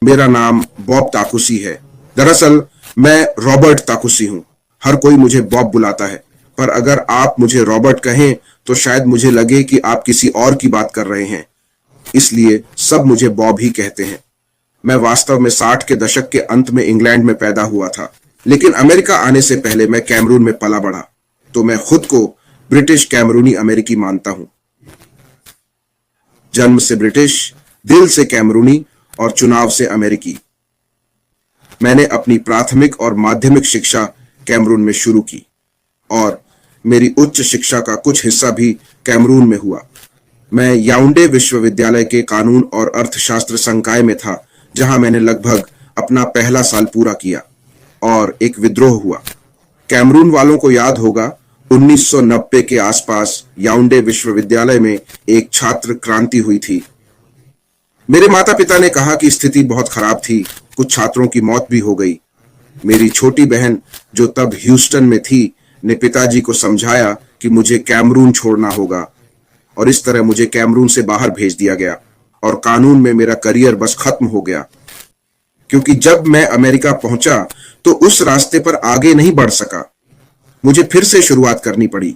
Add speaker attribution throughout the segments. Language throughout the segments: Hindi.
Speaker 1: मेरा नाम बॉब ताकुसी है। दरअसल मैं रॉबर्ट ताकुसी हूँ। हर कोई मुझे बॉब बुलाता है, पर अगर आप मुझे रॉबर्ट कहें तो शायद मुझे लगे कि आप किसी और की बात कर रहे हैं, इसलिए सब मुझे बॉब ही कहते हैं। मैं वास्तव में 60 के दशक के अंत में इंग्लैंड में पैदा हुआ था, लेकिन अमेरिका आने से पहले मैं कैमरून में पला बढ़ा, तो मैं खुद को ब्रिटिश कैमरूनी अमेरिकी मानता हूं। जन्म से ब्रिटिश, दिल से कैमरूनी और चुनाव से अमेरिकी। मैंने अपनी प्राथमिक और माध्यमिक शिक्षा कैमरून में शुरू की और मेरी उच्च शिक्षा का कुछ हिस्सा भी कैमरून में हुआ। मैं याउंडे विश्वविद्यालय के कानून और अर्थशास्त्र संकाय में था, जहां मैंने लगभग अपना पहला साल पूरा किया और एक विद्रोह हुआ। कैमरून वालों को याद होगा, 1990 के आसपास याउंडे विश्वविद्यालय में एक छात्र क्रांति हुई थी। मेरे माता पिता ने कहा कि स्थिति बहुत खराब थी, कुछ छात्रों की मौत भी हो गई। मेरी छोटी बहन, जो तब ह्यूस्टन में थी, ने पिताजी को समझाया कि मुझे कैमरून छोड़ना होगा, और इस तरह मुझे कैमरून से बाहर भेज दिया गया और कानून में मेरा करियर बस खत्म हो गया। क्योंकि जब मैं अमेरिका पहुंचा तो उस रास्ते पर आगे नहीं बढ़ सका, मुझे फिर से शुरुआत करनी पड़ी।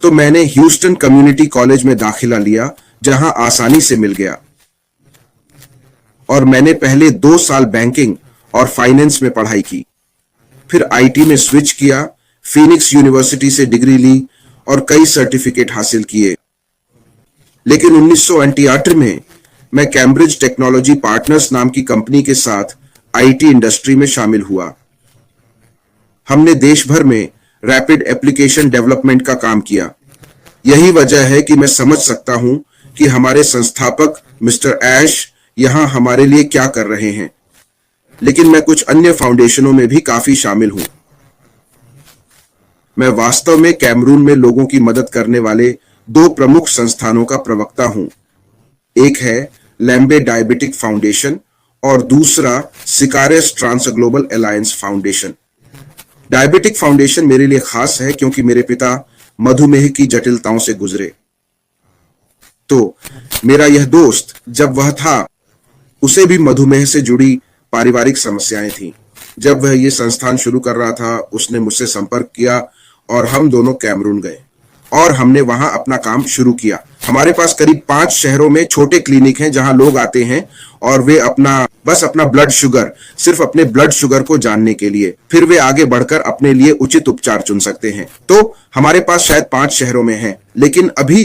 Speaker 1: तो मैंने ह्यूस्टन कम्युनिटी कॉलेज में दाखिला लिया, जहां आसानी से मिल गया, और मैंने पहले 2 साल बैंकिंग और फाइनेंस में पढ़ाई की। फिर आईटी में स्विच किया, फीनिक्स यूनिवर्सिटी से डिग्री ली और कई सर्टिफिकेट हासिल किए। लेकिन 1988 में मैं कैम्ब्रिज टेक्नोलॉजी पार्टनर्स नाम की कंपनी के साथ आईटी इंडस्ट्री में शामिल हुआ। हमने देश भर में रैपिड एप्लीकेशन डेवलपमेंट का काम किया। यही वजह है कि मैं समझ सकता हूं कि हमारे संस्थापक मिस्टर ऐश यहां हमारे लिए क्या कर रहे हैं। लेकिन मैं कुछ अन्य फाउंडेशनों में भी काफी शामिल हूं। मैं वास्तव में कैमरून में लोगों की मदद करने वाले 2 प्रमुख संस्थानों का प्रवक्ता हूं। एक है लैम्बे डायबिटिक फाउंडेशन और दूसरा सिकारेस trans global alliance foundation. Diabetic foundation मेरे लिए खास है क्योंकि मेरे पिता मधुमेह की जटिलताओं से गुजरे। तो मेरा यह दोस्त, जब वह था, उसे भी मधुमेह से जुड़ी पारिवारिक समस्याएं थीं। जब वह यह संस्थान शुरू कर रहा था, उसने मुझसे संपर्क किया और हम दोनों कैमरून गए और हमने वहां अपना काम शुरू किया। हमारे पास करीब 5 शहरों में छोटे क्लिनिक हैं जहां लोग आते हैं और वे अपना ब्लड शुगर, सिर्फ अपने ब्लड शुगर को जानने के लिए, फिर वे आगे बढ़कर अपने लिए उचित उपचार चुन सकते हैं। तो हमारे पास शायद 5 शहरों में है, लेकिन अभी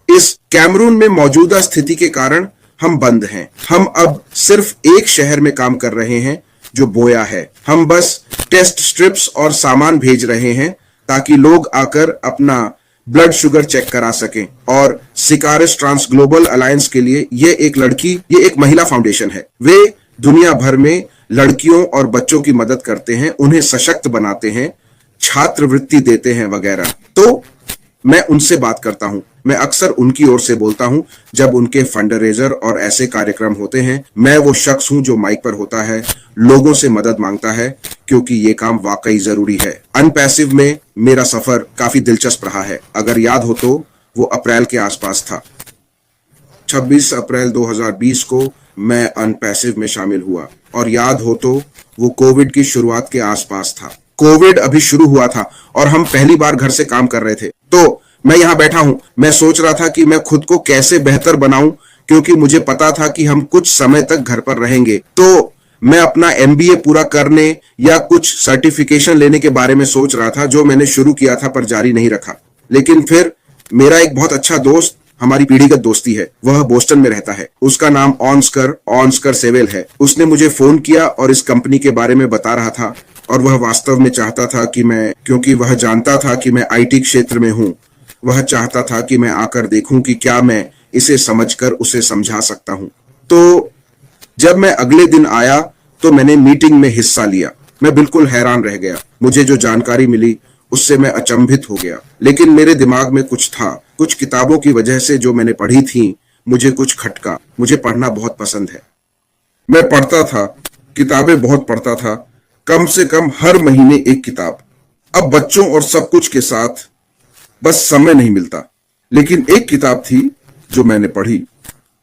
Speaker 1: इस कैमरून में मौजूदा स्थिति के कारण हम बंद हैं। हम अब सिर्फ एक शहर में काम कर रहे हैं, जो बोया है। हम बस टेस्ट स्ट्रिप्स और सामान भेज रहे हैं ताकि लोग आकर अपना ब्लड शुगर चेक करा सकें। और सिकारेस ट्रांस ग्लोबल अलायंस के लिए ये एक महिला फाउंडेशन है। वे दुनिया भर में लड़कियों और बच्चों की मदद करते हैं, उन्हें सशक्त बनाते हैं, छात्रवृत्ति देते हैं वगैरह। तो मैं उनसे बात करता हूं। मैं अक्सर उनकी ओर से बोलता हूं जब उनके फंडरेजर और ऐसे कार्यक्रम होते हैं। मैं वो शख्स हूं जो माइक पर होता है, लोगों से मदद मांगता है, क्योंकि ये काम वाकई जरूरी है। अनपैसिव में मेरा सफर काफी दिलचस्प रहा है। अगर याद हो तो वो अप्रैल के आसपास था। 26 अप्रैल 2020 को मैं अनपैसिव में शामिल हुआ, और याद हो तो वो कोविड की शुरुआत के आसपास था। कोविड अभी शुरू हुआ था और हम पहली बार घर से काम कर रहे थे। तो मैं यहां बैठा हूं, मैं सोच रहा था कि मैं खुद को कैसे बेहतर बनाऊं, क्योंकि मुझे पता था कि हम कुछ समय तक घर पर रहेंगे। तो मैं अपना एमबीए पूरा करने या कुछ सर्टिफिकेशन लेने के बारे में सोच रहा था, जो मैंने शुरू किया था पर जारी नहीं रखा। लेकिन फिर मेरा एक बहुत अच्छा दोस्त, हमारी पीढ़ीगत दोस्ती है, वह बोस्टन में रहता है। उसका नाम ऑनस्कर सेवेल है। उसने मुझे फोन किया और इस कंपनी के बारे में बता रहा था, और वह वास्तव में चाहता था कि क्योंकि वह जानता था कि मैं आईटी क्षेत्र में हूं, वह चाहता था कि मैं आकर देखूं कि क्या मैं इसे समझकर उसे समझा सकता हूं। तो जब मैं अगले दिन आया तो मैंने मीटिंग में हिस्सा लिया। मैं बिल्कुल हैरान रह गया। मुझे जो जानकारी मिली उससे मैं अचंभित हो गया। लेकिन मेरे दिमाग में कुछ था, कुछ किताबों की वजह से जो मैंने पढ़ी थी, मुझे कुछ खटका। मुझे पढ़ना बहुत पसंद है। मैं पढ़ता था, किताबें बहुत पढ़ता था, कम से कम हर महीने एक किताब। अब बच्चों और सब कुछ के साथ बस समय नहीं मिलता। लेकिन एक किताब थी जो मैंने पढ़ी,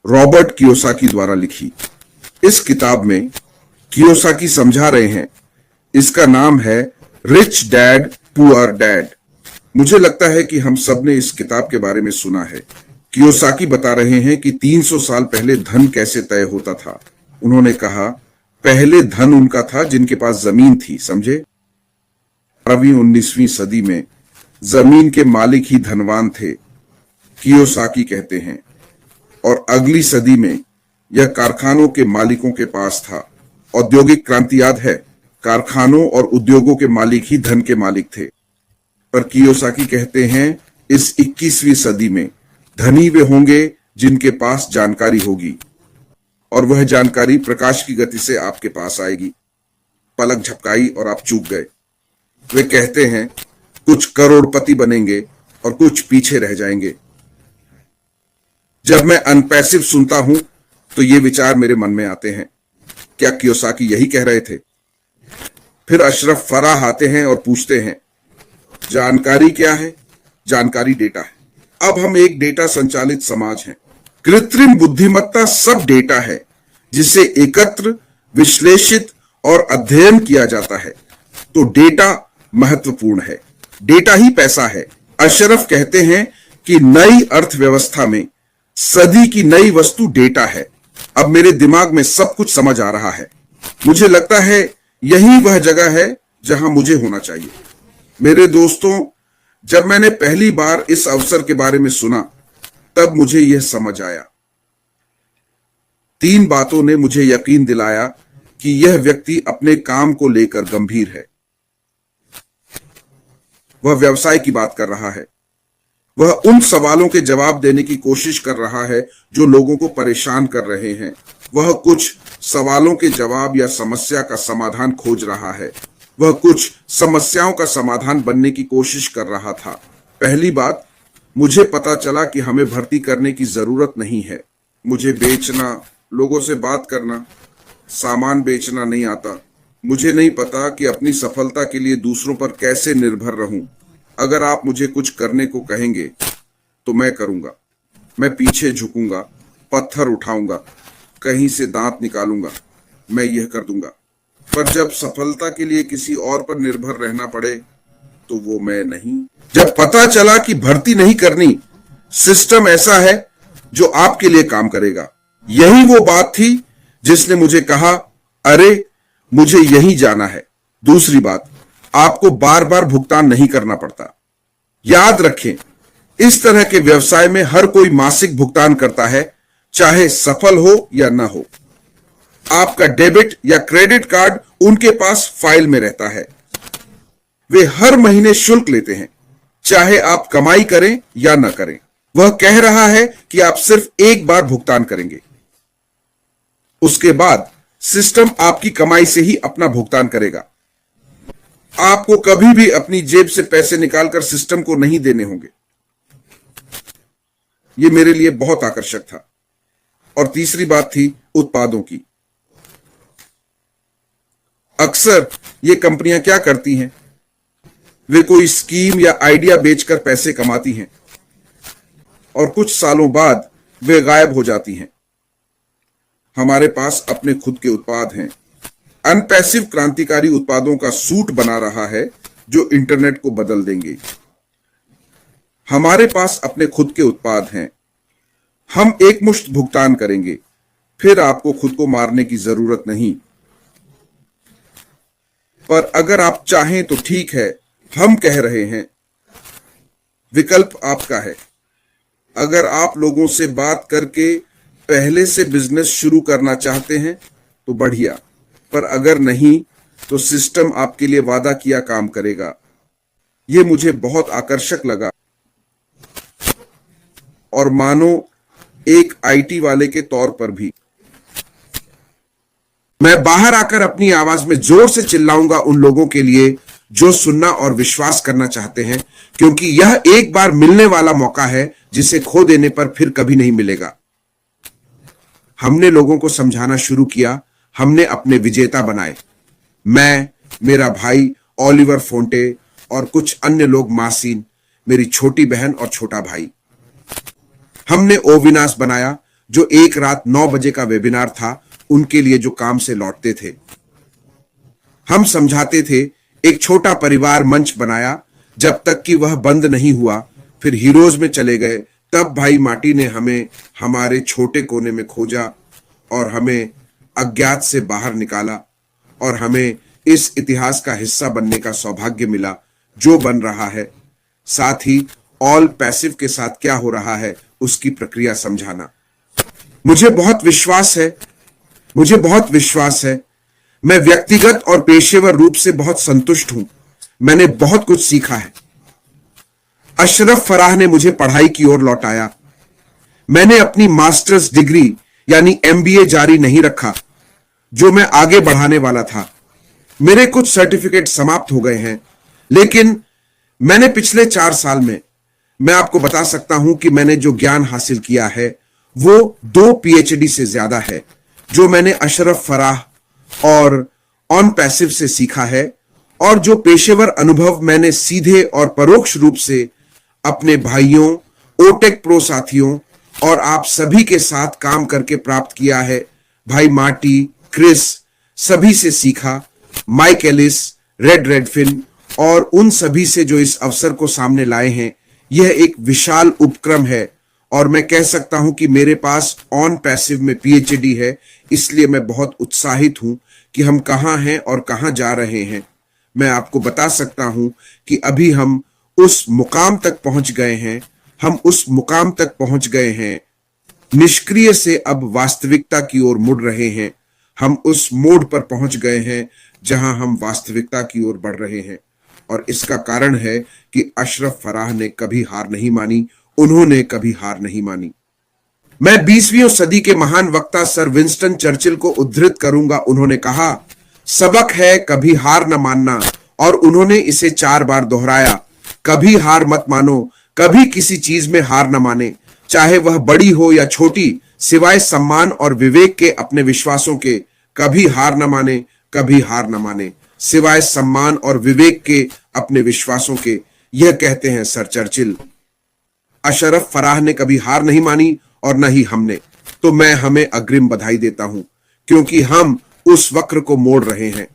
Speaker 1: रॉबर्ट कियोसाकी द्वारा लिखी, इस किताब में कियोसाकी समझा रहे हैं, इसका नाम है रिच डैड पुअर डैड। मुझे लगता है कि हम सब ने इस किताब के बारे में सुना है। कियोसाकी बता रहे हैं कि 300 साल पहले धन कैसे तय होता था। उन्होंने कहा, पहले धन उनका था जिनके पास जमीन थी, समझे। 18वीं सदी में जमीन के मालिक ही धनवान थे, कियोसाकी कहते हैं, और अगली सदी में यह कारखानों के मालिकों के पास था। औद्योगिक क्रांति याद है, कारखानों और उद्योगों के मालिक ही धन के मालिक थे। पर कियोसाकी कहते हैं इस 21वीं सदी में धनी वे होंगे जिनके पास जानकारी होगी, और वह जानकारी प्रकाश की गति से आपके पास आएगी। पलक झपकाई और आप चूक गए। वे कहते हैं कुछ करोड़पति बनेंगे और कुछ पीछे रह जाएंगे। जब मैं अनपैसिव सुनता हूं तो ये विचार मेरे मन में आते हैं, क्या कियोसाकी यही कह रहे थे? फिर अशरफ फराह आते हैं और पूछते हैं, जानकारी क्या है? जानकारी डेटा है। अब हम एक डेटा संचालित समाज हैं। कृत्रिम बुद्धिमत्ता सब डेटा है जिसे एकत्र, विश्लेषित और अध्ययन किया जाता है। तो डेटा महत्वपूर्ण है। डेटा ही पैसा है। अशरफ कहते हैं कि नई अर्थव्यवस्था में सदी की नई वस्तु डेटा है। अब मेरे दिमाग में सब कुछ समझ आ रहा है। मुझे लगता है यही वह जगह है जहां मुझे होना चाहिए। मेरे दोस्तों, जब मैंने पहली बार इस अवसर के बारे में सुना तब मुझे यह समझ आया। 3 बातों ने मुझे यकीन दिलाया कि यह व्यक्ति अपने काम को लेकर गंभीर है। वह व्यवसाय की बात कर रहा है। वह उन सवालों के जवाब देने की कोशिश कर रहा है जो लोगों को परेशान कर रहे हैं। वह कुछ सवालों के जवाब या समस्या का समाधान खोज रहा है। वह कुछ समस्याओं का समाधान बनने की कोशिश कर रहा था। पहली बात, मुझे पता चला कि हमें भर्ती करने की जरूरत नहीं है। मुझे बेचना, लोगों से बात करना, सामान बेचना नहीं आता। मुझे नहीं पता कि अपनी सफलता के लिए दूसरों पर कैसे निर्भर रहूं। अगर आप मुझे कुछ करने को कहेंगे तो मैं करूंगा। मैं पीछे झुकूंगा, पत्थर उठाऊंगा, कहीं से दांत निकालूंगा, मैं यह कर दूंगा। पर जब सफलता के लिए किसी और पर निर्भर रहना पड़े तो वो मैं नहीं। जब पता चला कि भर्ती नहीं करनी, सिस्टम ऐसा है जो आपके लिए काम करेगा, यही वो बात थी जिसने मुझे कहा, अरे मुझे यहीं जाना है। दूसरी बात, आपको बार बार भुगतान नहीं करना पड़ता। याद रखें, इस तरह के व्यवसाय में हर कोई मासिक भुगतान करता है, चाहे सफल हो या ना हो। आपका डेबिट या क्रेडिट कार्ड उनके पास फाइल में रहता है। वे हर महीने शुल्क लेते हैं, चाहे आप कमाई करें या ना करें। वह कह रहा है कि आप सिर्फ एक बार भुगतान करेंगे। उसके बाद सिस्टम आपकी कमाई से ही अपना भुगतान करेगा। आपको कभी भी अपनी जेब से पैसे निकालकर सिस्टम को नहीं देने होंगे। यह मेरे लिए बहुत आकर्षक था। और तीसरी बात थी उत्पादों की। अक्सर ये कंपनियां क्या करती हैं? वे कोई स्कीम या आइडिया बेचकर पैसे कमाती हैं और कुछ सालों बाद वे गायब हो जाती हैं। हमारे पास अपने खुद के उत्पाद हैं। अनपैसिव क्रांतिकारी उत्पादों का सूट बना रहा है जो इंटरनेट को बदल देंगे। हमारे पास अपने खुद के उत्पाद हैं। हम एकमुश्त भुगतान करेंगे, फिर आपको खुद को मारने की जरूरत नहीं। पर अगर आप चाहें तो ठीक है, हम कह रहे हैं, विकल्प आपका है। अगर आप लोगों से बात करके पहले से बिजनेस शुरू करना चाहते हैं तो बढ़िया, पर अगर नहीं तो सिस्टम आपके लिए वादा किया काम करेगा। यह मुझे बहुत आकर्षक लगा। और मानो एक आईटी वाले के तौर पर भी मैं बाहर आकर अपनी आवाज में जोर से चिल्लाऊंगा उन लोगों के लिए जो सुनना और विश्वास करना चाहते हैं, क्योंकि यह एक बार मिलने वाला मौका है जिसे खो देने पर फिर कभी नहीं मिलेगा। हमने लोगों को समझाना शुरू किया। हमने अपने विजेता बनाए। मैं, मेरा भाई ओलिवर फोंटे और कुछ अन्य लोग, मासीन, मेरी छोटी बहन और छोटा भाई। हमने ओविनाश बनाया जो एक रात 9 बजे का वेबिनार था। उनके लिए जो काम से लौटते थे। हम समझाते थे, एक छोटा परिवार मंच बनाया, जब तक कि वह बंद नहीं हुआ, फिर हीरोज में चले गए। तब भाई माटी ने हमें हमारे छोटे कोने में खोजा और हमें अज्ञात से बाहर निकाला और हमें इस इतिहास का हिस्सा बनने का सौभाग्य मिला जो बन रहा है। साथ ही ऑल पैसिव के साथ क्या हो रहा है उसकी प्रक्रिया समझाना। मुझे बहुत विश्वास है। मैं व्यक्तिगत और पेशेवर रूप से बहुत संतुष्ट हूं। मैंने बहुत कुछ सीखा है। अशरफ फराह ने मुझे पढ़ाई की ओर लौटाया। मैंने अपनी मास्टर्स डिग्री यानी एमबीए जारी नहीं रखा जो मैं आगे बढ़ाने वाला था। मेरे कुछ सर्टिफिकेट समाप्त हो गए हैं, लेकिन मैंने पिछले 4 साल में, मैं आपको बता सकता हूं कि मैंने जो ज्ञान हासिल किया है वो 2 पीएचडी से ज्यादा है जो मैंने अशरफ फराह और ऑन पैसिव से सीखा है, और जो पेशेवर अनुभव मैंने सीधे और परोक्ष रूप से अपने भाइयों, ओटेक प्रो साथियों और आप सभी के साथ काम करके प्राप्त किया है। भाई मार्टी, क्रिस, सभी से सीखा, माइक एलिस, रेड रेडफिन और उन सभी से जो इस अवसर को सामने लाए हैं। यह एक विशाल उपक्रम है और मैं कह सकता हूं कि मेरे पास ऑन पैसिव में पीएचडी है, इसलिए मैं बहुत उत्साहित हूं कि हम कहां हैं और कहां जा रहे हैं। मैं आपको बता सकता हूं कि अभी हम उस मुकाम तक पहुंच गए हैं। निष्क्रिय से अब वास्तविकता की ओर मुड़ रहे हैं। हम उस मोड़ पर पहुंच गए हैं जहां हम वास्तविकता की ओर बढ़ रहे हैं, और इसका कारण है कि अशरफ फराह ने कभी हार नहीं मानी। उन्होंने कभी हार नहीं मानी। मैं 20वीं सदी के महान वक्ता सर विंस्टन चर्चिल को उद्धृत करूंगा। उन्होंने कहा, सबक है कभी हार न मानना, और उन्होंने इसे 4 बार दोहराया। कभी हार मत मानो, कभी किसी चीज में हार न माने, चाहे वह बड़ी हो या छोटी, सिवाय सम्मान और विवेक के अपने विश्वासों के। कभी हार न माने, कभी हार न माने, सिवाय सम्मान और विवेक के अपने विश्वासों के। यह कहते हैं सर चर्चिल। अशरफ फराह ने कभी हार नहीं मानी और न ही हमने। तो मैं हमें अग्रिम बधाई देता हूं, क्योंकि हम उस वक्र को मोड़ रहे हैं।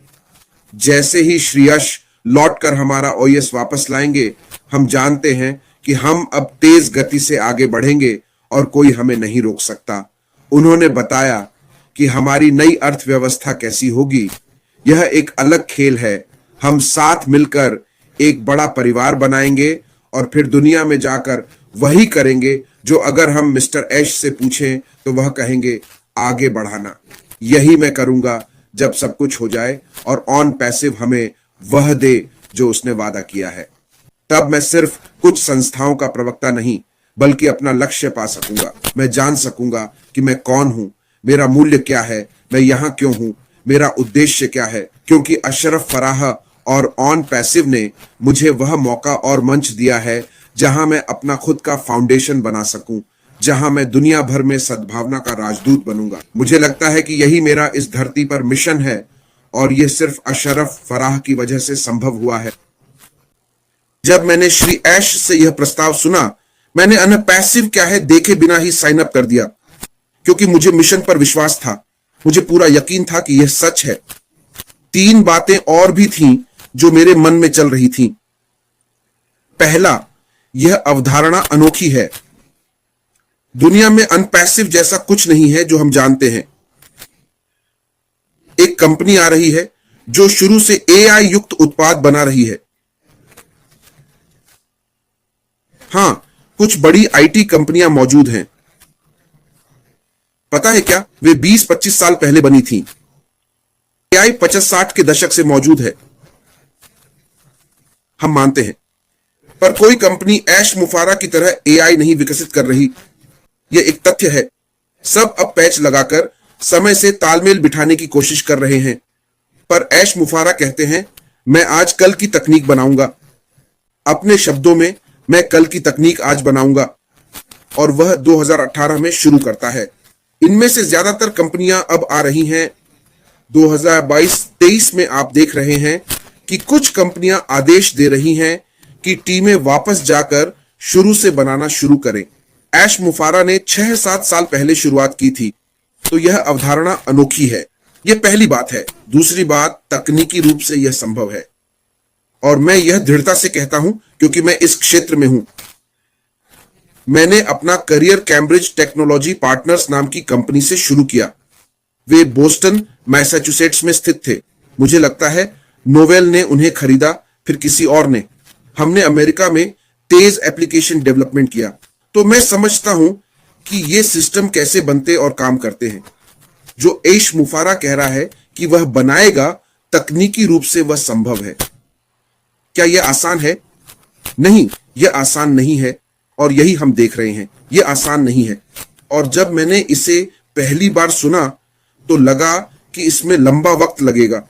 Speaker 1: जैसे ही श्री यश लौटकर हमारा ओएस वापस लाएंगे, हम जानते हैं कि हम अब तेज गति से आगे बढ़ेंगे और कोई हमें नहीं रोक सकता। उन्होंने बताया कि हमारी नई अर्थव्यवस्था कैसी होगी। यह एक अलग खेल है। हम साथ मिलकर एक बड़ा परिवार बनाएंगे और फिर दुनिया में जाकर वही करेंगे जो अगर हम मिस्टर ऐश से पूछें तो वह कहेंगे आगे बढ़ाना। यही मैं करूंगा जब सब कुछ हो जाए और ऑन पैसिव हमें वह दे जो उसने वादा किया है। तब मैं सिर्फ कुछ संस्थाओं का प्रवक्ता नहीं, बल्कि अपना लक्ष्य पा सकूंगा। मैं जान सकूंगा कि मैं कौन हूं, मेरा मूल्य क्या है, मैं यहां क्यों हूं, मेरा उद्देश्य क्या है। क्योंकि अशरफ फराह और ऑन पैसिव ने मुझे वह मौका और मंच दिया है जहां मैं अपना खुद का फाउंडेशन बना सकूं, जहां मैं दुनिया भर में सद्भावना का राजदूत बनूंगा। मुझे लगता है कि यही मेरा इस धरती पर मिशन है, और यह सिर्फ अशरफ फराह की वजह से संभव हुआ है। जब मैंने श्री ऐश से यह प्रस्ताव सुना, मैंने अन पैसिव क्या है देखे बिना ही साइन अप कर दिया, क्योंकि मुझे मिशन पर विश्वास था। मुझे पूरा यकीन था कि यह सच है। 3 बातें और भी थीं जो मेरे मन में चल रही थीं। पहला, यह अवधारणा अनोखी है। दुनिया में अनपैसिव जैसा कुछ नहीं है जो हम जानते हैं। एक कंपनी आ रही है जो शुरू से एआई युक्त उत्पाद बना रही है। हां, कुछ बड़ी आईटी कंपनियां मौजूद हैं। पता है क्या, वे 20-25 साल पहले बनी थीं। एआई 50-60 के दशक से मौजूद है, हम मानते हैं, पर कोई कंपनी ऐश मुफारा की तरह एआई नहीं विकसित कर रही। यह एक तथ्य है। सब अब पैच लगाकर समय से तालमेल बिठाने की कोशिश कर रहे हैं, पर ऐश मुफारा कहते हैं, मैं आज कल की तकनीक बनाऊंगा। अपने शब्दों में, मैं कल की तकनीक आज बनाऊंगा, और वह 2018 में शुरू करता है। इनमें से ज्यादातर कंपनियां अब आ रही हैं। 2022-23 में आप देख रहे हैं कि कुछ कंपनियां आदेश दे रही हैं कि टीमें वापस जाकर शुरू से बनाना शुरू करें। ऐश मुफारा ने 6-7 साल पहले शुरुआत की थी। तो यह अवधारणा अनोखी है। यह पहली बात है। दूसरी बात, तकनीकी रूप से यह संभव है, और मैं यह दृढ़ता से कहता हूं क्योंकि मैं इस क्षेत्र में हूं। मैंने अपना करियर कैम्ब्रिज टेक्नोलॉजी पार्टनर्स नाम की कंपनी से शुरू किया। वे बोस्टन, मैसाचुसेट्स में स्थित थे। मुझे लगता है नोवेल ने उन्हें खरीदा, फिर किसी और ने। हमने अमेरिका में तेज एप्लीकेशन डेवलपमेंट किया। तो मैं समझता हूं कि ये सिस्टम कैसे बनते और काम करते हैं। जो ऐश मुफारा कह रहा है कि वह बनाएगा, तकनीकी रूप से वह संभव है। क्या यह आसान है? नहीं, यह आसान नहीं है, और यही हम देख रहे हैं। यह आसान नहीं है। और जब मैंने इसे पहली बार सुना तो लगा कि इसमें लंबा वक्त लगेगा,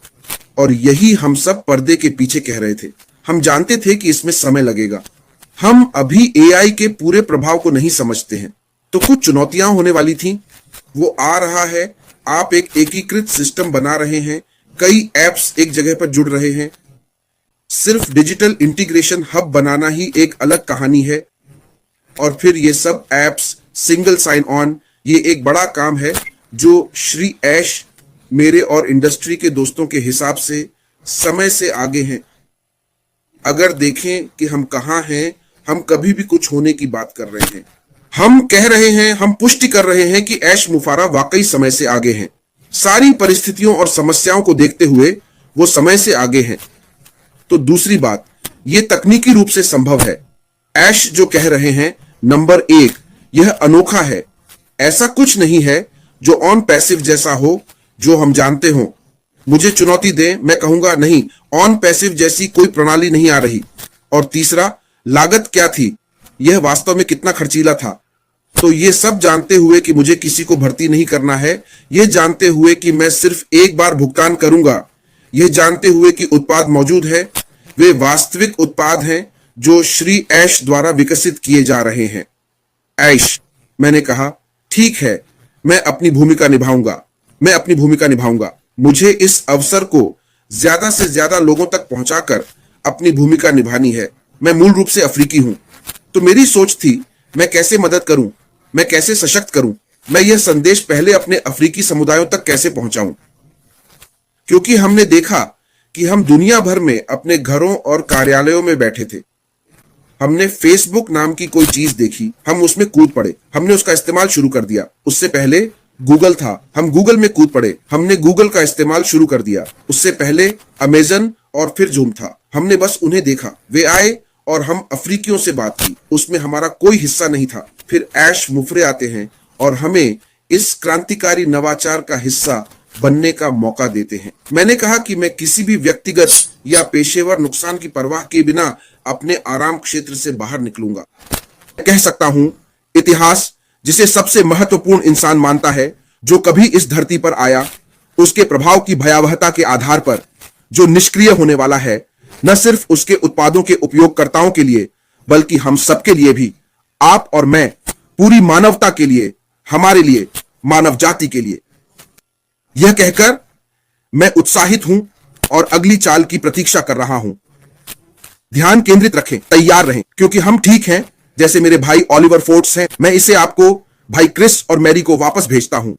Speaker 1: और यही हम सब पर्दे के पीछे कह रहे थे। हम जानते थे कि इसमें समय लगेगा। हम अभी एआई के पूरे प्रभाव को नहीं समझते हैं। तो कुछ चुनौतियां होने वाली थीं। वो आ रहा है। आप एक एकीकृत सिस्टम बना रहे हैं। कई एप्स एक जगह पर जुड़ रहे हैं। सिर्फ डिजिटल इंटीग्रेशन हब बनाना ही एक अलग कहानी है। और फिर ये सब एप्स, सिंगल साइन ऑन, ये एक बड़ा काम है जो श्री ऐश, मेरे और इंडस्ट्री के दोस्तों के हिसाब से समय से आगे हैं। अगर देखें कि हम कहां हैं, हम कभी भी कुछ होने की बात कर रहे हैं। हम कह रहे हैं, हम पुष्टि कर रहे हैं कि ऐश मुफारा वाकई समय से आगे हैं। सारी परिस्थितियों और समस्याओं को देखते हुए वो समय से आगे हैं। तो दूसरी बात, ये तकनीकी रूप से संभव है। ऐश जो कह रहे हैं, नंबर 1, यह अनोखा है। ऐसा कुछ नहीं है जो ऑन पैसिव जैसा हो, जो हम जानते हो। मुझे चुनौती दें, मैं कहूंगा नहीं, ऑन पैसिव जैसी कोई प्रणाली नहीं आ रही। और तीसरा, लागत क्या थी? यह वास्तव में कितना खर्चीला था? तो ये सब जानते हुए कि मुझे किसी को भर्ती नहीं करना है, यह जानते हुए कि मैं सिर्फ एक बार भुगतान करूंगा, यह जानते हुए कि उत्पाद मौजूद है, वे वास्तविक उत्पाद हैं जो श्री ऐश द्वारा विकसित किए जा रहे हैं। ऐश, मैंने कहा, ठीक है, मैं अपनी भूमिका निभाऊंगा। मैं अपनी भूमिका निभाऊंगा। मुझे इस अवसर को ज्यादा से ज्यादा लोगों तक पहुंचाकर अपनी भूमिका निभानी है। मैं मूल रूप से अफ्रीकी हूं। तो मेरी सोच थी, मैं कैसे मदद करूं, मैं कैसे सशक्त करूं, मैं यह संदेश पहले अपने अफ्रीकी समुदायों तक कैसे पहुंचाऊं। क्योंकि हमने देखा कि हम दुनिया भर में अपने घरों और कार्यालयों में बैठे थे। हमने फेसबुक नाम की कोई चीज देखी, हम उसमें कूद पड़े, हमने उसका इस्तेमाल शुरू कर दिया। उससे पहले गूगल था, हम गूगल में कूद पड़े, हमने गूगल का इस्तेमाल शुरू कर दिया। उससे पहले अमेजन और फिर जूम था, हमने बस उन्हें देखा। वे आए और हम अफ्रीकियों से बात की, उसमें हमारा कोई हिस्सा नहीं था। फिर ऐश मुफरे आते हैं और हमें इस क्रांतिकारी नवाचार का हिस्सा बनने का मौका देते हैं। मैंने कहा कि मैं किसी भी व्यक्तिगत या पेशेवर नुकसान की परवाह किए बिना अपने आराम क्षेत्र से बाहर निकलूंगा। कह सकता हूं, इतिहास, जिसे सबसे महत्वपूर्ण इंसान मानता है जो कभी इस धरती पर आया, उसके प्रभाव की भयावहता के आधार पर जो निष्क्रिय होने वाला है, न सिर्फ उसके उत्पादों के उपयोगकर्ताओं के लिए, बल्कि हम सबके लिए भी, आप और मैं, पूरी मानवता के लिए, हमारे लिए, मानव जाति के लिए। यह कहकर मैं उत्साहित हूं और अगली चाल की प्रतीक्षा कर रहा हूं। ध्यान केंद्रित रखें, तैयार रहें, क्योंकि हम ठीक हैं। जैसे मेरे भाई ऑलिवर फोर्ड्स हैं, मैं इसे आपको भाई क्रिस और मैरी को वापस भेजता हूं।